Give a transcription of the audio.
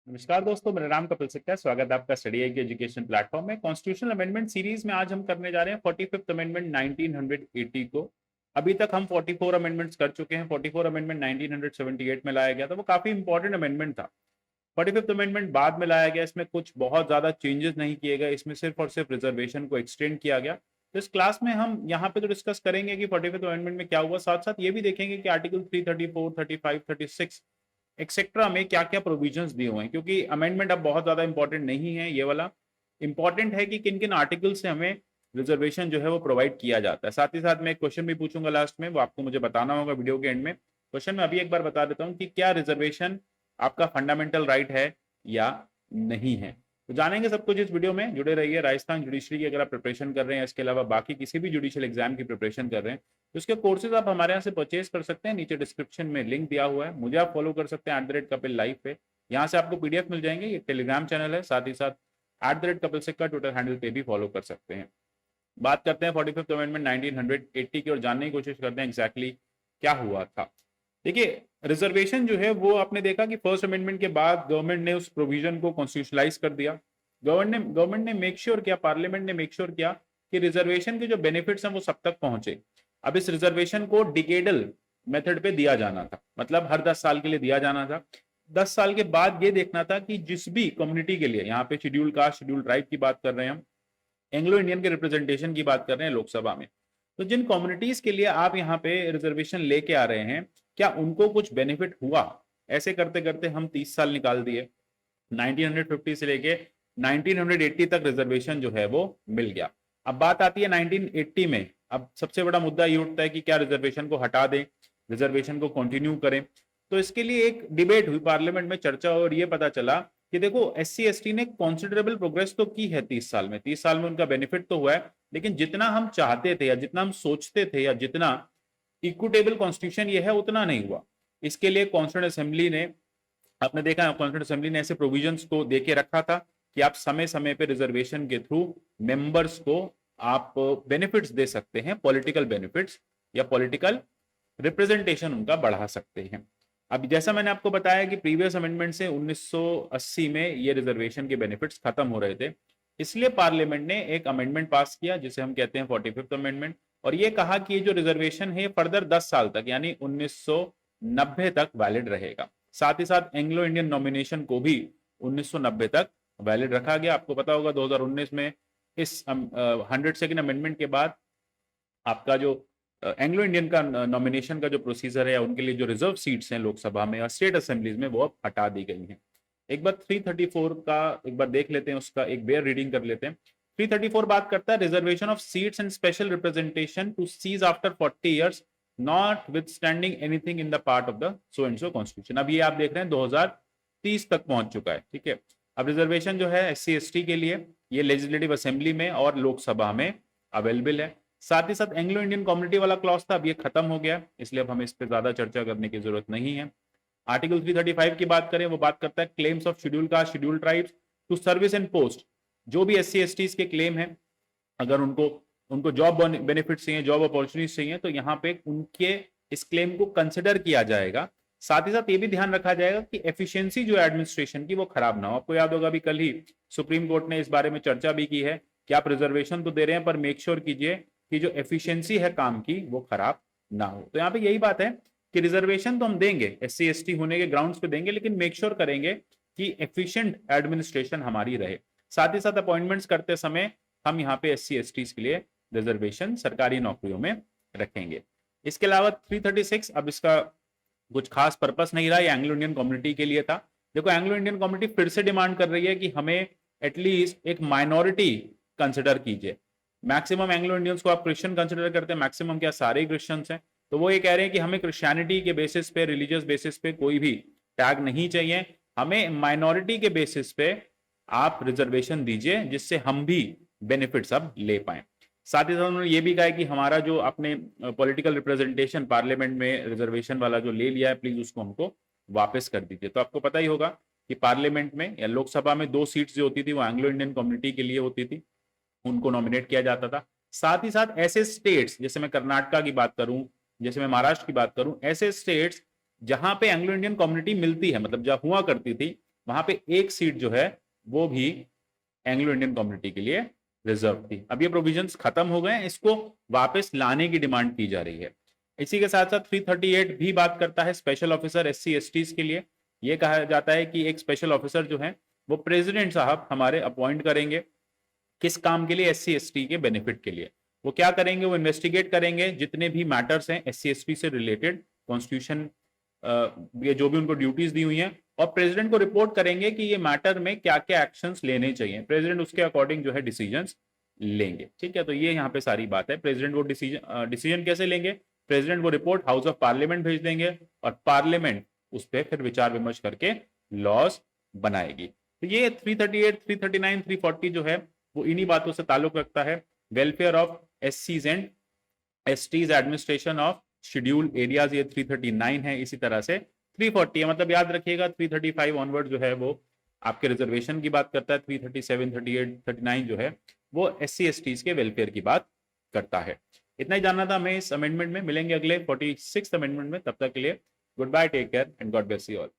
नमस्कार दोस्तों, मेरा नाम कपिल सिक्का है। स्वागत है आपका स्टडी आई के एजुकेशन प्लेटफॉर्म में। कॉन्स्टिट्यूशनल अमेंडमेंट सीरीज में आज हम करने जा रहे हैं 45th अमेंडमेंट 1980 को। अभी तक हम 44 अमेंडमेंट्स कर चुके हैं। 44 अमेंडमेंट 1978 में लाया गया था, वो काफी इंपॉर्टेंट अमेंडमेंट था। 45th अमेंडमेंट बाद में लाया गया, इसमें कुछ बहुत ज्यादा चेंजेस नहीं किए गए, इसमें सिर्फ और सिर्फ रिजर्वेशन को एक्सटेंड किया गया। तो इस क्लास में हम यहाँ पे तो डिस्कस करेंगे कि 45th अमेंडमेंट में क्या हुआ, साथ साथ ये भी देखेंगे कि आर्टिकल 334, 35, 36 एक्सेट्रा में क्या क्या प्रोविजंस दिए हुए हैं, क्योंकि अमेंडमेंट अब बहुत ज्यादा इंपॉर्टेंट नहीं है। ये वाला इंपॉर्टेंट है कि किन किन आर्टिकल से हमें रिजर्वेशन जो है वो प्रोवाइड किया जाता है। साथ ही साथ मैं एक क्वेश्चन भी पूछूंगा लास्ट में, वो आपको मुझे बताना होगा वीडियो के एंड में। क्वेश्चन में अभी एक बार बता देता हूँ कि क्या रिजर्वेशन आपका फंडामेंटल राइट है या नहीं है। तो जानेंगे सब कुछ इस वीडियो में, जुड़े रहिए। राजस्थान जुडिशरी की अगर आप प्रिपरेशन कर रहे हैं, इसके अलावा बाकी किसी भी जुडिशियल एग्जाम की प्रिपरेशन कर रहे हैं, तो उसके कोर्सेज आप हमारे यहाँ से परचेज कर सकते हैं। नीचे डिस्क्रिप्शन में लिंक दिया हुआ है, मुझे आप फॉलो कर सकते हैं @कपिल लाइव पे। यहाँ से आपको पीडीएफ मिल जाएंगे, ये टेलीग्राम चैनल है। साथ ही साथ @कपिल सिक्का ट्विटर हैंडल पे भी फॉलो कर सकते हैं। बात करते हैं 45th अमेंडमेंट 1980 की और जानने की कोशिश करते हैं एग्जैक्टली क्या हुआ था। देखिए, रिजर्वेशन जो है वो आपने देखा कि फर्स्ट अमेंडमेंट के बाद गवर्नमेंट ने उस प्रोविजन को कॉन्स्टिट्यूशनलाइज कर दिया। गवर्नमेंट ने मेक श्योर किया, पार्लियामेंट ने मेक श्योर किया कि रिजर्वेशन के जो बेनिफिट्स हैं वो सब तक पहुंचे। अब इस रिजर्वेशन को डिकेडल मेथड पे दिया जाना था, मतलब हर 10 साल के लिए दिया जाना था। 10 साल के बाद ये देखना था कि जिस भी कम्युनिटी के लिए, यहाँ पे शेड्यूल कास्ट, शेड्यूल ट्राइब की बात कर रहे हैं हम, एंग्लो इंडियन के रिप्रेजेंटेशन की बात कर रहे हैं लोकसभा में, तो जिन कम्युनिटीज के लिए आप यहाँ पे रिजर्वेशन लेके आ रहे हैं, क्या उनको कुछ बेनिफिट हुआ। ऐसे करते करते हम 30 साल निकाल दिए। 1950 से लेके 1980 तक रिजर्वेशन जो है वो मिल गया। अब बात आती है 1980 में। अब सबसे बड़ा मुद्दा ये उठता है कि क्या रिजर्वेशन को हटा दें, रिजर्वेशन को कंटिन्यू करें। तो इसके लिए एक डिबेट हुई पार्लियामेंट में, चर्चा, और ये पता चला कि देखो SC ST ने कॉन्सिडरेबल प्रोग्रेस तो की है 30 साल में। 30 साल में उनका बेनिफिट तो हुआ है, लेकिन जितना हम चाहते थे या जितना हम सोचते थे या जितना इक्विटेबल कॉन्स्टिट्यूशन ये है, उतना नहीं हुआ। इसके लिए कॉन्स्टिट्यूंट असेंबली ने, आपने देखा है, कॉन्स्टिट्यूंट असेंबली ने ऐसे प्रोविजंस को दे के रखा था कि आप समय समय पे रिजर्वेशन के थ्रू मेंबर्स को आप बेनिफिट्स दे सकते हैं, पॉलिटिकल बेनिफिट्स या पॉलिटिकल रिप्रेजेंटेशन उनका बढ़ा सकते हैं। अब जैसा मैंने आपको बताया कि प्रीवियस अमेंडमेंट से 1980 में ये रिजर्वेशन के बेनिफिट्स खत्म हो रहे थे, इसलिए पार्लियामेंट ने एक अमेंडमेंट पास किया जिसे हम कहते हैं 45th अमेंडमेंट, और ये कहा कि ये जो रिजर्वेशन है फर्दर 10 साल तक यानी 1990 तक वैलिड रहेगा। साथ ही साथ एंग्लो इंडियन नॉमिनेशन को भी 1990 तक वैलिड रखा गया। आपको पता होगा 2019 में इस 102nd अमेंडमेंट के बाद आपका जो एंग्लो इंडियन का नॉमिनेशन का जो प्रोसीजर है, उनके लिए जो रिजर्व सीट्स हैं लोकसभा में और स्टेट असेंबलीज में, वो अब हटा दी गई हैं। एक बार 334 का एक बार देख लेते हैं, उसका एक बेयर रीडिंग कर लेते हैं। 334 बात करता है reservation of seats and special representation to cease after 40 years notwithstanding anything in the part of the so and so constitution. अब ये आप देख रहे हैं 2030 तक पहुंच चुका है, ठीक है। अब रिजर्वेशन जो है SC ST के लिए ये लेजिस्लेटिव असेंबली में और लोकसभा में अवेलेबल है। साथ ही साथ एंग्लो इंडियन कम्युनिटी वाला क्लॉज था, अब ये खत्म हो गया, इसलिए अब हमें इस पर ज्यादा चर्चा करने की जरूरत नहीं है। आर्टिकल 335 की बात करें, वो बात करता है claims of schedule caste, schedule tribes to service and post. जो भी SC ST के क्लेम है, अगर उनको जॉब बेनिफिट चाहिए, जॉब अपॉर्चुनिटीज चाहिए, तो यहाँ पे उनके इस क्लेम को कंसिडर किया जाएगा। साथ ही साथ ये भी ध्यान रखा जाएगा कि एफिशिएंसी जो एडमिनिस्ट्रेशन की वो खराब ना हो। आपको याद होगा अभी कल ही सुप्रीम कोर्ट ने इस बारे में चर्चा भी की है कि आप रिजर्वेशन तो दे रहे हैं, पर मेक श्योर कीजिए कि जो एफिशिएंसी है काम की वो खराब ना हो। तो यहाँ पे यही बात है कि रिजर्वेशन तो हम देंगे, SC ST होने के ग्राउंड्स पे देंगे, लेकिन मेक श्योर करेंगे कि एफिशिएंट एडमिनिस्ट्रेशन हमारी रहे। साथ ही साथ अपॉइंटमेंट्स करते समय हम यहाँ पे SC ST के लिए रिजर्वेशन सरकारी नौकरियों में रखेंगे। इसके अलावा 336, अब इसका कुछ खास पर्पस नहीं रहा, ये एंग्लो इंडियन कम्युनिटी के लिए था। देखो, एंग्लो इंडियन कम्युनिटी फिर से डिमांड कर रही है कि हमें एटलीस्ट एक माइनॉरिटी कंसिडर कीजिए। मैक्सिमम एंग्लो इंडियंस को आप क्रिश्चियन कंसिडर करते हैं, मैक्सिमम क्या सारे क्रिश्चियंस हैं, तो वो ये कह रहे हैं कि हमें क्रिश्चियनिटी के बेसिस पे, रिलीजियस बेसिस पे कोई भी टैग नहीं चाहिए, हमें माइनॉरिटी के बेसिस पे आप रिजर्वेशन दीजिए जिससे हम भी बेनिफिट्स अब ले पाए। साथ ही साथ उन्होंने ये भी कहा है कि हमारा जो अपने पॉलिटिकल रिप्रेजेंटेशन पार्लियामेंट में रिजर्वेशन वाला जो ले लिया है, प्लीज उसको हमको वापस कर दीजिए। तो आपको पता ही होगा कि पार्लियामेंट में या लोकसभा में 2 सीट्स जो होती थी वो एंग्लो इंडियन कम्युनिटी के लिए होती थी, उनको नॉमिनेट किया जाता था। साथ ही साथ ऐसे स्टेट्स, जैसे मैं कर्नाटका की बात करूं, जैसे मैं महाराष्ट्र की बात करूं, ऐसे स्टेट्स जहां पे एंग्लो इंडियन कम्युनिटी मिलती है, मतलब जहां हुआ करती थी, वहां पे एक सीट जो है वो भी एंग्लो इंडियन कम्युनिटी के लिए रिजर्व थी। अब ये प्रोविजंस खत्म हो गए हैं, इसको वापस लाने की डिमांड की जा रही है। इसी के साथ साथ 338 भी बात करता है स्पेशल ऑफिसर SC STs के लिए। ये कहा जाता है कि एक स्पेशल ऑफिसर जो है वो प्रेसिडेंट साहब हमारे अपॉइंट करेंगे, किस काम के लिए? SC ST के बेनिफिट के लिए। वो क्या करेंगे? वो इन्वेस्टिगेट करेंगे जितने भी मैटर्स हैं SC ST से रिलेटेड, कॉन्स्टिट्यूशन ये जो भी उनको ड्यूटीज दी हुई हैं, और प्रेसिडेंट को रिपोर्ट करेंगे कि ये मैटर में क्या क्या एक्शंस लेने चाहिए। प्रेसिडेंट उसके अकॉर्डिंग जो है डिसीजंस लेंगे। ठीक है, तो ये यहाँ पे सारी बात है। प्रेसिडेंट वो डिसीजन कैसे लेंगे? प्रेसिडेंट वो रिपोर्ट हाउस ऑफ पार्लियामेंट भेज देंगे और पार्लियामेंट उस पर फिर विचार विमर्श करके लॉज बनाएगी। तो ये 338, 339, 340 जो है वो इन्हीं बातों से ताल्लुक रखता है। Welfare of SCs and STs, administration of schedule areas, ये 339 है। इसी तरह से 340 है, मतलब याद रखिएगा 335 ऑनवर्ड जो है वो आपके रिजर्वेशन की बात करता है। 337, 38, 39 जो है वो SC STs के वेलफेयर की बात करता है। इतना ही जानना था हमें इस अमेंडमेंट में। मिलेंगे अगले 46th अमेंडमेंट में, तब तक के लिए good bye, take care and God bless you all.